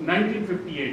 1958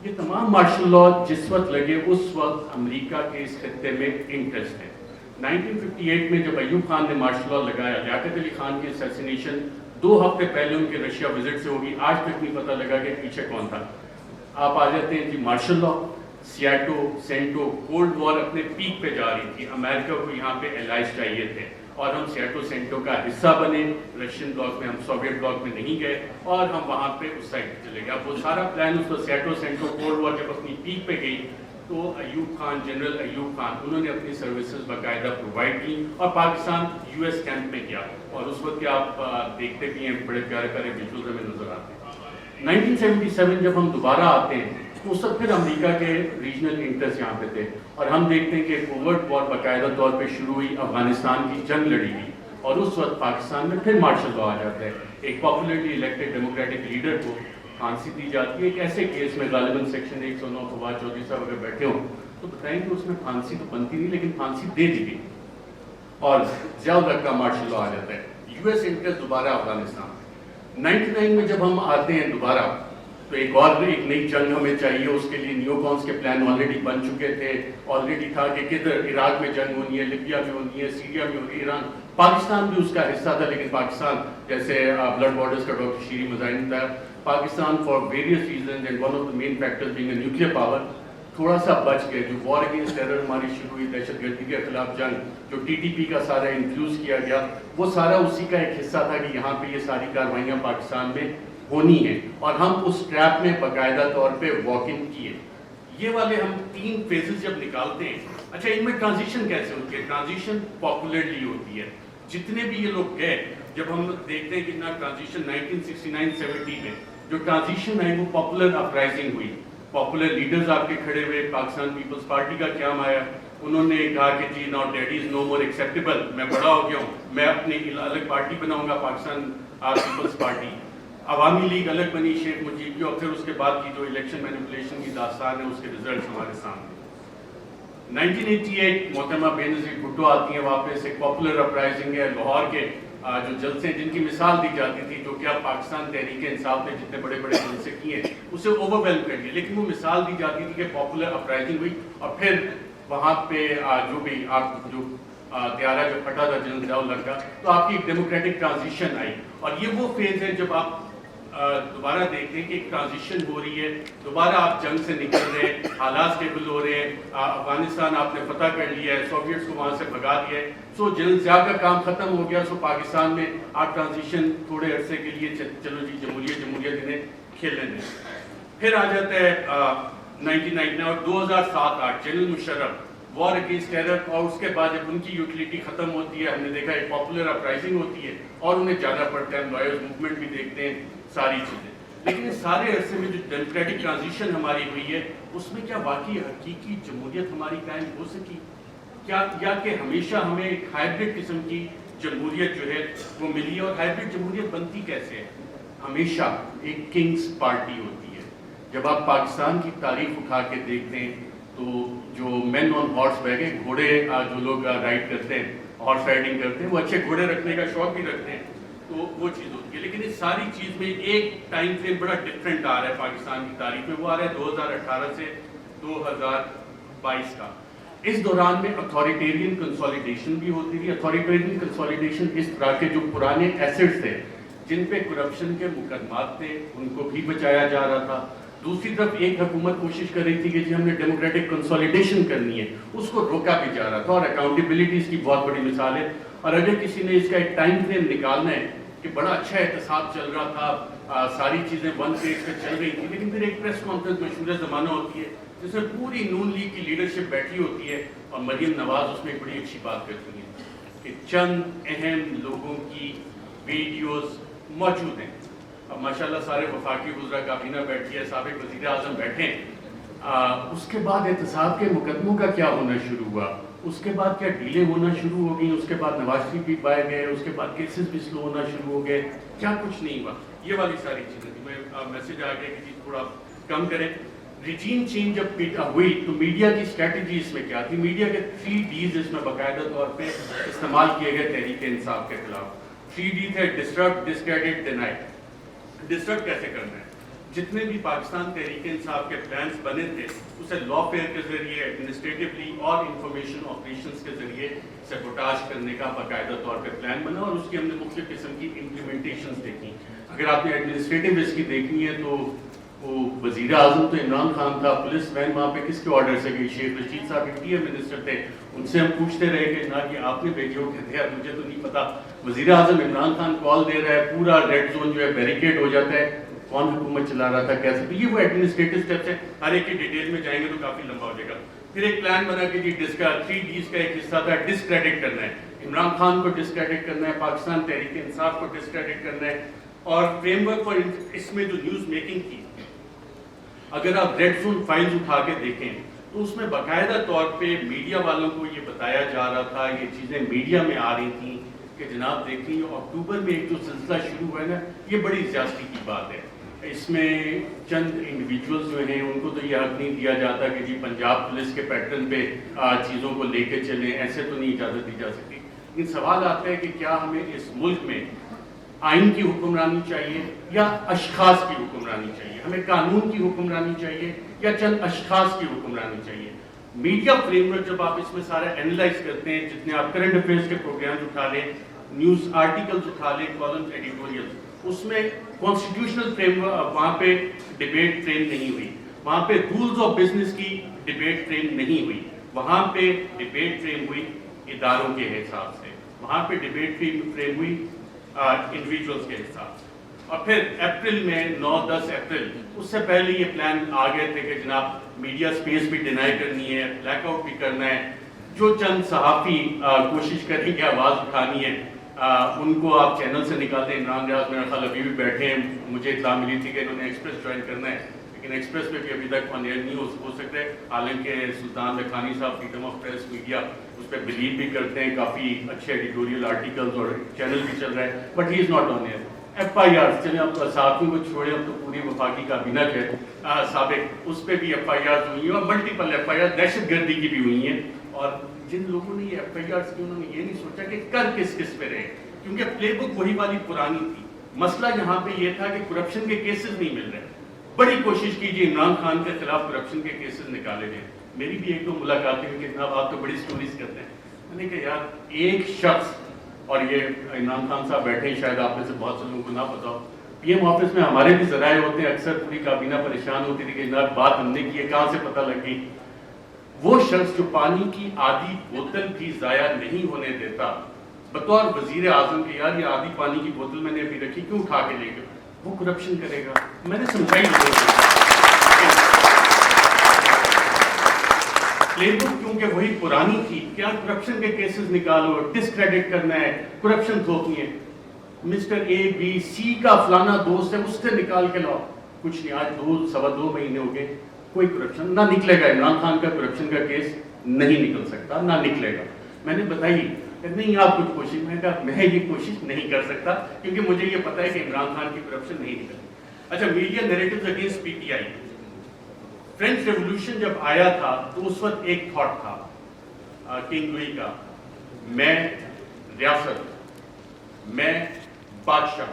یہ تمام martial law جس وقت لگے اس وقت امریکہ کے اس خطے میں انٹرسٹ ہے. 1958 میں جب ایوب خان نے مارشل لا لگایا, لیاقت علی خان کی اسیسینیشن 2 ہفتے پہلے ان کے رشیا وزٹ سے ہوگی, آج تک نہیں پتہ لگا کہ پیچھے کون تھا. آپ آ جاتے ہیں جی مارشل لا, سیاٹو, سینٹو, کولڈ وار اپنے پیک پہ جا رہی تھی, امریکہ کو یہاں پہ الائز چاہیے تھے اور ہم سیاٹو سینٹو کا حصہ بنے, رشین بلاک میں, ہم سوویت بلاک میں نہیں گئے اور ہم وہاں پہ اس سائڈ پہ چلے گئے. اب وہ سارا پلان اس کو سیاٹو سینٹو کولڈ وار جب اپنی پیک پہ گئی تو ایوب خان, جنرل ایوب خان, انہوں نے اپنی سروسز باقاعدہ پرووائڈ کی اور پاکستان یو ایس کیمپ میں کیا, اور اس وقت کے آپ دیکھتے بھی ہیں بڑے پیارے پیارے ویژولز ہمیں نظر آتے ہیں. 1977 جب ہم دوبارہ آتے ہیں تو اس وقت پھر امریکہ کے ریجنل انٹرسٹ یہاں پہ تھے اور ہم دیکھتے ہیں کہ کوورٹ وار باقاعدہ طور پہ شروع ہوئی, افغانستان کی جنگ لڑی گئی اور اس وقت پاکستان میں پھر مارشل لا آ جاتا ہے. ایک پاپولرلی الیکٹڈ ڈیموکریٹک لیڈر کو پھانسی دی جاتی ہے ایک ایسے کیس میں, غالباً سیکشن 109 فواد چودھری صاحب اگر بیٹھے ہوں تو بتائیں کہ اس میں پھانسی تو بنتی نہیں لیکن پھانسی دے دی گئی اور ضیاء الحق کا مارشل لا آ جاتا ہے. یو ایس انٹرسٹ دوبارہ افغانستان. 99 میں جب ہم آتے ہیں دوبارہ تو ایک نئی جنگ ہمیں چاہیے, اس کے لیے نیو کونس کے پلان آلریڈی بن چکے تھے, آلریڈی تھا کہ کدھر عراق میں جنگ ہونی ہے, لیبیا میں ہونی ہے, سیریا میں ہونی ہے, ایران, پاکستان بھی اس کا حصہ تھا لیکن پاکستان جیسے بلڈ بارڈرز کا ڈاکٹر شیری مظاہر تھا, Pakistan for various reasons and one of the main factors being a nuclear power تھوڑا سا بچ گئے. جو وار اگینسٹ ٹیرر ہماری شروع ہوئی, دہشت گردی کے خلاف جنگ, جو ٹی ٹی پی کا سارا انفیوز کیا گیا, وہ سارا اسی کا ایک حصہ تھا کہ یہاں پہ یہ ساری کارروائیاں پاکستان میں ہونی ہیں اور ہم اس ٹریپ میں باقاعدہ طور پہ واک ان کیے. یہ والے ہم 3 فیزز جب نکالتے ہیں, اچھا ان میں ٹرانزیشن کیسے ہوتی ہے؟ ٹرانزیشن پاپولرلی ہوتی ہے. جتنے بھی یہ لوگ گئے, جب ہم دیکھتے ہیں کتنا ٹرانزیشن 1969-70 میں جو ٹرانزیشن ہے وہ پاپولر اپرائزنگ ہوئی, پاپولر لیڈرز آپ کے کھڑے ہوئے, پاکستان پیپلز پارٹی کا قیام آیا, انہوں نے کہا کہ جی ناؤ ڈیڈی از نو مور ایکسیپٹیبل, میں بڑا ہو گیا ہوں, میں اپنی الگ پارٹی بناؤں گا, پاکستان پیپلز پارٹی. عوامی لیگ الگ بنی شیخ مجیب کی, اور پھر اس کے بعد کی جو الیکشن مینیپولیشن کی داستان ہے اس کے ریزلٹس ہمارے سامنے. 1988 محترمہ بے نظیر بھٹو آتی ہیں واپس, ایک پاپولر اپرائزنگ ہے. لاہور کے جو جلسے جن کی مثال دی جاتی تھی, جو کہ اب پاکستان تحریک انصاف نے جتنے بڑے بڑے جلسے کیے اسے اوور ویلم کر دیا, لیکن وہ مثال دی جاتی تھی کہ پاپولر اپرائزنگ ہوئی اور پھر وہاں پہ جو بھی آپ جو طیارہ جو پھٹا تھا جنرل ضیاء الحق کا, تو آپ کی ایک ڈیموکریٹک ٹرانزیشن آئی. اور یہ وہ فیز ہے جب آپ دوبارہ دیکھتے ہیں کہ ایک ٹرانزیشن ہو رہی ہے, دوبارہ آپ جنگ سے نکل رہے ہیں, حالات اسٹیبل ہو رہے ہیں, افغانستان آپ نے فتح کر لیا ہے, سوویٹس کو وہاں سے بھگا دیا ہے, سو جنرل ضیاء کا کام ختم ہو گیا, سو پاکستان میں آپ ٹرانزیشن تھوڑے عرصے کے لیے چلو جی جمہوریت انہیں کھیلنے دیں. پھر آ جاتا ہے 1999 اور 2007-08 general Musharraf, war against terror, اور اس کے بعد جب ان کی یوٹیلیٹی ختم ہوتی ہے, ہم نے دیکھا ایک پاپولر اپرائزنگ ہوتی ہے اور انہیں جانا پڑتا ہے, لائرز موومنٹ بھی دیکھتے ہیں, ساری چیزیں. لیکن اس سارے عرصے میں جو ڈیموکریٹک ٹرانزیشن ہماری ہوئی ہے اس میں کیا واقعی حقیقی جمہوریت ہماری قائم ہو سکی کیا, یا کہ ہمیشہ ہمیں ایک ہائبرڈ قسم کی جمہوریت جو ہے وہ ملی ہے؟ اور ہائبرڈ جمہوریت بنتی کیسے ہے؟ ہمیشہ ایک کنگز پارٹی ہوتی ہے. جب آپ پاکستان کی تاریخ اٹھا کے دیکھتے ہیں تو جو مین آن ہارس بیگ, گھوڑے جو لوگ رائڈ کرتے ہیں, ہارس رائڈنگ کرتے ہیں, وہ اچھے گھوڑے رکھنے کا شوق بھی رکھتے ہیں, تو وہ چیز ہوتی ہے. لیکن اس ساری چیز میں ایک ٹائم فریم بڑا ڈفرینٹ آ رہا ہے پاکستان کی تاریخ میں, وہ آ رہا ہے 2018 سے 2022 کا. اس دوران میں اتھارٹیرین کنسولیڈیشن بھی ہوتی تھی. اتھارٹیرین کنسولیڈیشن اس طرح کے جو پرانے ایسٹس تھے جن پہ کرپشن کے مقدمات تھے ان کو بھی بچایا جا رہا تھا. دوسری طرف ایک حکومت کوشش کر رہی تھی کہ جی ہم نے ڈیموکریٹک کنسولیڈیشن کرنی ہے, اس کو روکا بھی جا رہا تھا. اور اکاؤنٹیبلٹی اس کی بہت بڑی مثال ہے. اور اگر کسی نے اس کا ایک ٹائم فریم نکالنا ہے کہ بڑا اچھا احتساب چل رہا تھا, ساری چیزیں ون پیج پہ چل رہی تھی, لیکن پھر ایک پریس کانفرنس مشہور زمانہ ہوتی ہے جس میں پوری نون لیگ کی لیڈرشپ بیٹھی ہوتی ہے اور مریم نواز اس میں ایک بڑی اچھی بات کرتی ہیں کہ چند اہم لوگوں کی ویڈیوز موجود ہیں. اب ماشاءاللہ سارے وفاقی وزراء کابینہ بیٹھی ہے, سابق وزیر اعظم بیٹھے ہیں. اس کے بعد احتساب کے مقدموں کا کیا ہونا شروع ہوا, اس کے بعد کیا ڈیلے ہونا شروع ہو گئی, اس کے بعد نواز شریف بھی پائے گئے, اس کے بعد کیسز بھی سلو ہونا شروع ہو گئے, کیا کچھ نہیں ہوا. یہ والی ساری چیزیں تھی. میں میسج آ گیا کہ جی تھوڑا کم کریں. ریجیم چینج جب ہوئی تو میڈیا کی اسٹریٹجی اس میں کیا تھی؟ میڈیا کے 3 Ds اس میں باقاعدہ طور پہ استعمال کیے گئے تحریک انصاف کے خلاف. 3 D تھے ڈسٹرب, ڈسکریڈٹ, ڈینائی. ڈسٹرب کیسے کرنا ہے؟ جتنے بھی پاکستان تحریک انصاف کے پلانز بنے تھے اسے لا فیئر کے ذریعے ایڈمنسٹریٹولی اور انفارمیشن آپریشنز کے ذریعے سیبوٹاج کرنے کا باقاعدہ طور پہ پلان بنا اور اس کی ہم نے مختلف قسم کی امپلیمنٹیشنز دیکھی. اگر آپ نے ایڈمنسٹریٹو اس کی دیکھنی ہے تو وہ وزیر اعظم تو عمران خان تھا, پولیس وین وہاں پہ کس کے آرڈر سے گئی, شیخ رشید صاحب انٹی منسٹر تھے, ان سے ہم پوچھتے رہے کہ جناب یہ آپ نے بھیجے ہو, کہتے ہیں مجھے تو نہیں پتا. وزیر اعظم عمران خان کال دے رہا ہے, پورا ریڈ زون جو ہے بیریکیڈ ہو جاتا ہے, کون حکومت چلا رہا تھا, کیسے. تو یہ وہ ایڈمنسٹریٹو اسٹیپس ہیں, ہر ایک کی ڈیٹیل میں جائیں گے تو کافی لمبا ہو جائے گا. پھر ایک پلان بنا کہ جی ڈس کا 3Ds کا ایک حصہ تھا ڈسکریڈٹ کرنا ہے, عمران خان کو ڈسکریڈٹ کرنا ہے, پاکستان تحریک انصاف کو ڈسکریڈٹ کرنا ہے. اور فریم ورک اور اس میں جو نیوز میکنگ کی, اگر آپ ریڈ زون فائلز اٹھا کے دیکھیں تو اس میں باقاعدہ طور پہ میڈیا والوں کو یہ بتایا جا رہا تھا, یہ چیزیں میڈیا میں آ رہی تھیں کہ جناب دیکھیں اکتوبر میں ایک جو سلسلہ شروع ہوا ہے نا, یہ بڑی زیادتی کی بات ہے. اس میں چند انڈیویجولز جو ہیں ان کو تو یہ حق نہیں دیا جاتا کہ جی پنجاب پولیس کے پیٹرن پہ چیزوں کو لے کے چلیں, ایسے تو نہیں اجازت دی جا سکتی. لیکن سوال آتا ہے کہ کیا ہمیں اس ملک میں آئین کی حکمرانی چاہیے یا اشخاص کی حکمرانی چاہیے, ہمیں قانون کی حکمرانی چاہیے یا چند اشخاص کی حکمرانی چاہیے. میڈیا فریم ورک جب آپ اس میں سارا اینالائز کرتے ہیں, جتنے آپ کرنٹ افیئرس کے پروگرامز اٹھا لیں, نیوز آرٹیکلز اٹھا لیں, کالمز, ایڈیٹوریلز, اس میں کانسٹیٹیوشنل فریم ورک, وہاں پہ ڈیبیٹ فریم نہیں ہوئی, وہاں پہ رولز آف بزنس کی ڈیبیٹ فریم نہیں ہوئی, وہاں پہ ڈیبیٹ فریم ہوئی اداروں کے حساب سے, وہاں پہ ڈیبیٹ فریم ہوئی انڈیویجولز کے حساب سے. اور پھر اپریل میں 9-10 اپریل, اس سے پہلے یہ پلان آ گئے تھے کہ جناب میڈیا سپیس بھی ڈینائی کرنی ہے, بلیک آؤٹ بھی کرنا ہے, جو چند صحافی کوشش کریں کہ آواز اٹھانی ہے ان کو آپ چینل سے نکالتے ہیں. عمران ریاض میرا خیال ابھی بھی بیٹھے ہیں, مجھے اطلاع ملی تھی کہ انہوں نے ایکسپریس جوائن کرنا ہے, لیکن ایکسپریس میں بھی ابھی تک آن ایئر نہیں ہو سکتا ہے. حالانکہ سلطان لکھانی صاحب فریڈم آف پریس میڈیا اس پہ بلیو بھی کرتے ہیں, کافی اچھے ایڈیٹوریل آرٹیکلز اور چینل بھی چل رہا ہے, but he is not on air. FIR چلیں اب صحافیوں کو چھوڑیں, اب تو پوری وفاقی کابینہ ہے سابق, اس پہ بھی FIR ہوئی ہیں اور ملٹیپل FIR دہشت گردی کی بھی ہوئی ہیں. اور جن لوگوں نے یہ FIR کی, انہوں نے یہ نہیں سوچا کہ کر کس پہ رہے, کیونکہ پلے بک وہی والی پرانی تھی. مسئلہ یہاں پہ یہ تھا کہ کرپشن کے کیسز نہیں مل رہے. بڑی کوشش کیجیے عمران خان کے خلاف کرپشن کے کیسز نکالے گئے. میری بھی ایک دو ملاقاتیں ہوئی کہ جناب آپ تو بڑی سٹوریز کرتے ہیں. میں نے کہا یار ایک شخص, اور یہ عمران خان صاحب بیٹھے ہیں, شاید آپ میں سے بہت سے لوگوں کو نہ پتا ہو, PM آفس میں ہمارے بھی ذرائع ہوتے ہیں, اکثر پوری کابینہ پریشان ہوتی تھی کہ جناب بات ہم نے کی ہے, کہاں سے پتہ لگ گئی. وہ شخص جو پانی کی آدھی بوتل بھی ضائع نہیں ہونے دیتا بطور وزیر اعظم کے, یار یہ آدھی پانی کی بوتل میں نے ابھی رکھی, کیوں اٹھا کے لے گئے, وہ کرپشن کرے گا. میں نے سمجھائی پلے بک کیونکہ وہی پرانی تھی, کیا کرپشن کے کیسز نکالو, ڈسکریڈٹ کرنا ہے, کرپشن تھوپنی ہے. مسٹر ABC کا فلانا دوست ہے, اس سے نکال کے لاؤ, کچھ نہیں. آج 2-2.25 مہینے ہو گئے, کوئی کرپشن نہ نکلے گا. عمران خان کا کرپشن کا کیس نہیں نکل سکتا, نہ نکلے گا. میں نے بتائی نہیں آپ کچھ کوشش, میں نے کہا میں یہ کوشش نہیں کر سکتا کیونکہ مجھے یہ پتا ہے کہ عمران خان کی کرپشن نہیں نکلتی. اچھا, media narratives against PTI. French revolution جب آیا تھا تو اس وقت ایک تھاٹ تھا کنگ لوئی کا, میں ریاست, میں بادشاہ,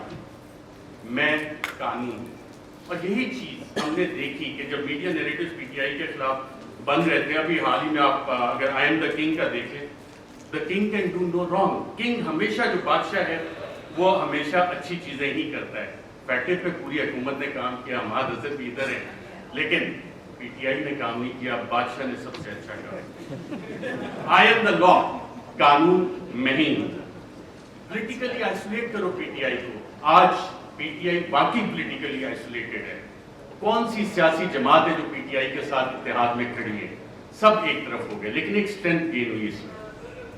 میں قانون. اور یہی چیز ہم نے دیکھی کہ جب میڈیا نیریٹوز PTI کے خلاف بن رہے تھے. ابھی حال ہی میں آپ اگر I am the king کا دیکھیں, the king can do no wrong. King ہمیشہ, جو بادشاہ ہے وہ ہمیشہ اچھی چیزیں ہی کرتا ہے. فیکٹری پہ پوری حکومت نے کام کیا, ہمارا حضرت بھی ادھر ہے, لیکن PTI نے کام نہیں کیا, بادشاہ نے سب سے اچھا کام. I am the law, قانون میں ہی. پولیٹیکلی آئسولیٹ کرو PTI کو. آج PTI باقی پولیٹیکلی آئسولیٹڈ ہے. کون سی سیاسی جماعت ہے جو PTI کے ساتھ اتحاد میں کھڑی ہے؟ سب ایک طرف ہو گئے, لیکن ایک اسٹرینتھ گین ہوئی اس میں.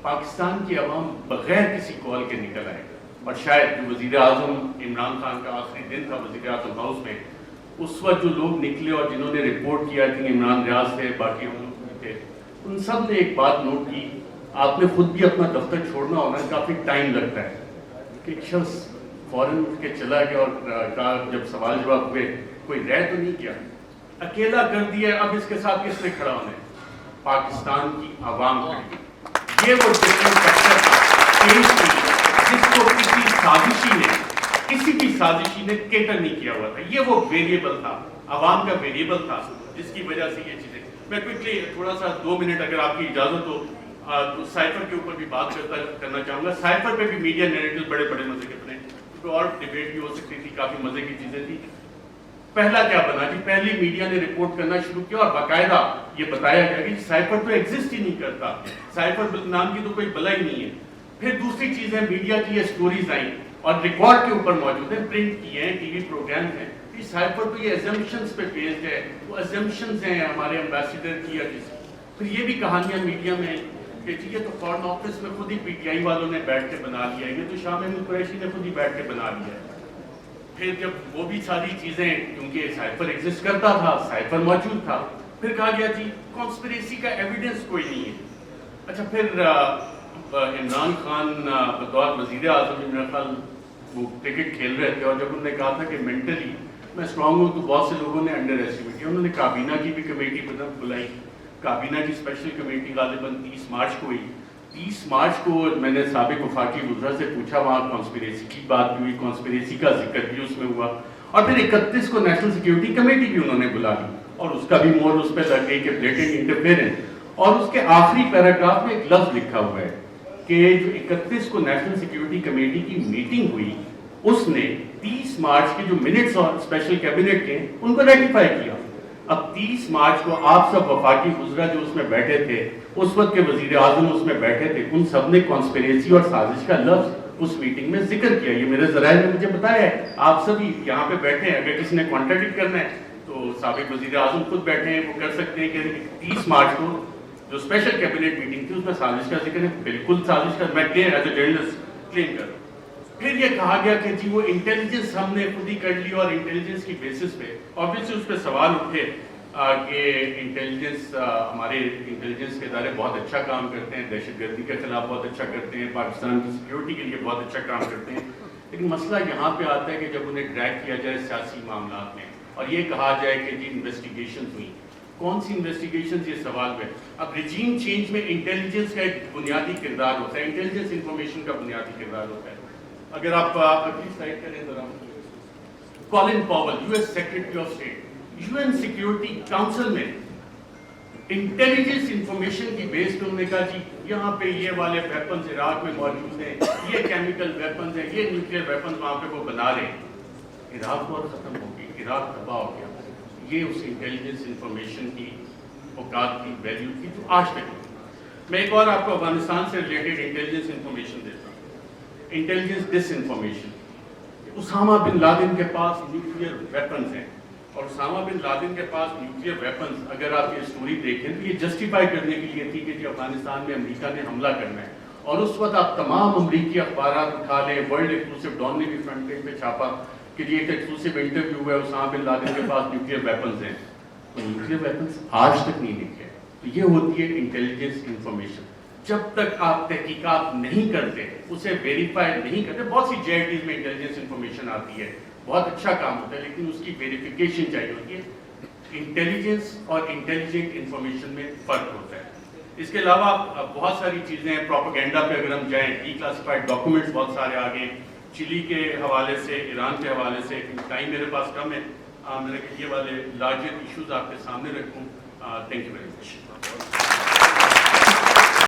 پاکستان کی عوام بغیر کسی کال کے نکل آئے, اور شاید جو وزیر اعظم عمران خان کا آخری دن تھا وزیر اعظم ہاؤس میں, اس وقت جو لوگ نکلے اور جنہوں نے رپورٹ کیا تھی, عمران ریاض تھے, باقی لوگ تھے, ان سب نے ایک بات نوٹ کی. آپ نے خود بھی اپنا دفتر چھوڑنا ہونا, کافی ٹائم لگتا ہے. کہ ایک شخص فوراً اٹھ کے چلا گیا اور کہا, جب سوال جواب ہوئے, کوئی رہ تو نہیں کیا, اکیلا کر دیا, اب اس کے ساتھ کس نے کھڑا ہونا ہے؟ پاکستان کی عوام کھڑی. یہ وہ ڈفرنٹ فیکٹر تھا جس کو کسی سازشی نے کسی بھی سازشی نے کیٹر نہیں کیا ہوا تھا. یہ وہ ویریبل تھا, عوام کا ویریبل تھا, جس کی وجہ سے یہ چیزیں. میں کوئکلی تھوڑا سا 2 منٹ اگر آپ کی اجازت ہو تو سائفر کے اوپر بھی بات کرنا چاہوں گا. سائفر پہ بھی میڈیا نیریٹو بڑے بڑے مزے کے بنے, اور ڈیبیٹ بھی ہو سکتی تھی, کافی مزے کی چیزیں تھی. پہلا کیا بنا جی, پہلی میڈیا نے رپورٹ کرنا شروع کیا اور باقاعدہ یہ بتایا گیا کہ سائفر تو ایگزسٹ ہی نہیں کرتا, سائفر نام کی تو کوئی بلا ہی نہیں ہے. پھر دوسری چیزیں میڈیا کی یہ سٹوریز آئیں اور ریکارڈ کے اوپر موجود ہیں, پرنٹ کیے ہیں, ٹی وی پروگرامز ہیں. سائفر تو یہ ایزمپشنز پہ بیسڈ ہے, وہ ایزمپشنز ہیں ہمارے امبیسیڈر کی. پھر یہ بھی کہانیاں میڈیا میں کہ جی یہ تو فارن آفس میں خود ہی پی ٹی آئی والوں نے بیٹھ کے بنا لیا ہے, یہ تو شاہ محمود قریشی نے خود ہی بیٹھ کے بنا لیا ہے. پھر جب وہ بھی ساری چیزیں, کیونکہ سائفر ایگزسٹ کرتا تھا, سائفر موجود تھا, پھر کہا گیا جی کانسپریسی کا ایویڈنس کوئی نہیں ہے. اچھا پھر عمران خان بطور وزیر اعظم میرا خیال وہ کرکٹ کھیل رہے تھے, اور جب انہوں نے کہا تھا کہ مینٹلی میں اسٹرانگ ہوں, تو بہت سے لوگوں نے انڈر ایسٹیمیٹ کیا. انہوں نے کابینہ کی بھی کمیٹی بلائی, کابینہ کی اسپیشل کمیٹی غالباً 30 مارچ کو ہوئی. 30 مارچ کو میں نے سابق وفاقی وزراء سے پوچھا, وہاں کانسپریسی کی بات بھی ہوئی, کانسپریسی کا ذکر بھی اس میں ہوا, اور پھر 31 کو نیشنل سیکیورٹی کمیٹی بھی انہوں نے بلا لی, اور اس کا بھی مور اس پہ لگ گئی کہ بلیٹنٹ انٹرفیئرنس. اور اس کے آخری پیراگراف میں ایک لفظ لکھا ہوا ہے کہ جو 31 کو نیشنل سیکیورٹی کمیٹی کی میٹنگ ہوئی, اس نے 30 مارچ کے جو منٹس اور اسپیشل کیبنٹ کے ان کو ریٹیفائی کیا. اب 30 مارچ کو آپ سب وفاقی وزراء جو اس میں بیٹھے تھے, اس وقت کے وزیر اعظم اس میں بیٹھے تھے, ان سب نے کانسپریسی اور سازش کا لفظ اس میٹنگ میں ذکر کیا. یہ میرے ذرائع نے مجھے بتایا ہے. آپ سبھی یہاں پہ بیٹھے ہیں, اگر کسی نے کانٹریڈکٹ کرنا ہے تو سابق وزیر اعظم خود بیٹھے ہیں, وہ کر سکتے ہیں کہ 30 مارچ کو جو اسپیشل کیبنٹ میٹنگ تھی اس میں سازش کا ذکر ہے. بالکل سازش کا میں ایز اے جرنلسٹ کلیم کر رہا ہوں. پھر یہ کہا گیا کہ جی وہ انٹیلیجنس ہم نے خود ہی کر لی, اور انٹیلیجنس کی بیسس پہ obviously اس پہ سوال اٹھے کہ انٹیلیجنس, ہمارے انٹیلیجنس کے ادارے بہت اچھا کام کرتے ہیں, دہشت گردی کے خلاف بہت اچھا کرتے ہیں, پاکستان کی سیکیورٹی کے لیے بہت اچھا کام کرتے ہیں. لیکن مسئلہ یہاں پہ آتا ہے کہ جب انہیں ڈریگ کیا جائے سیاسی معاملات میں, اور یہ کہا جائے کہ جی انویسٹیگیشنز ہوئی, کون سی انویسٹیگیشنز, یہ سوال ہے. اب ریجیم چینج میں انٹیلیجنس کا ایک بنیادی کردار ہوتا ہے, انٹیلیجنس انفارمیشن کا بنیادی کردار ہوتا ہے. اگر آپ اگلی سلائڈ کریں ذرا, Colin Powell U S secretary of state, U N security council میں انٹیلیجنس انفارمیشن کی بیس پہ انہوں نے کہا جی یہاں پہ یہ والے ویپنز عراق میں موجود ہیں, یہ کیمیکل ویپنز ہیں, یہ نیوکلیئر ویپنز وہاں پہ وہ بنا رہے ہیں. عراق اور ختم ہو گئی, عراق تباہ ہو گیا. یہ اس انٹیلیجنس انفارمیشن کی اوقات کی ویلیو کی جو آج تک. میں ایک اور آپ کو افغانستان سے ریلیٹڈ انٹیلیجنس انفارمیشن دیتا ہوں. انٹیلیجنس ڈس انفارمیشن. اسامہ بن لادن کے پاس نیوکلیئر ویپنز ہیں, اور اسامہ بن لادن کے پاس نیوکلیئر ویپنز, اگر آپ یہ سٹوری دیکھیں تو یہ جسٹیفائی کرنے کے لیے تھی کہ جی افغانستان میں امریکہ نے حملہ کرنا ہے. اور اس وقت آپ تمام امریکی اخبارات اٹھا لیں, ورلڈ ایکسکلوسیو ڈان نے بھی فرنٹ پیج پہ چھاپا کہ جی ایک ایکسکلوسیو انٹرویو ہوا ہے, اسامہ بن لادن کے پاس نیوکلیئر ویپنز ہیں. تو نیوکلیئر ویپنز آج تک نہیں لکھے. تو یہ ہوتی ہے انٹیلیجنس انفارمیشن. جب تک آپ تحقیقات نہیں کرتے, اسے ویریفائی نہیں کرتے, بہت سی جے آئی ٹیز میں انٹیلیجنس انفارمیشن آتی ہے, بہت اچھا کام ہوتا ہے, لیکن اس کی ویریفیکیشن چاہیے ہوتی ہے. انٹیلیجنس اور انٹیلیجنٹ انفارمیشن میں فرق ہوتا ہے. اس کے علاوہ بہت ساری چیزیں ہیں. پروپیگنڈا پہ اگر ہم جائیں, ڈی کلاسیفائڈ ڈاکومنٹس بہت سارے آگے, چلی کے حوالے سے, ایران کے حوالے سے. ٹائم میرے پاس کم ہے, میں نے کہ یہ والے لارجر ایشوز آپ کے سامنے رکھوں. Thank you very much.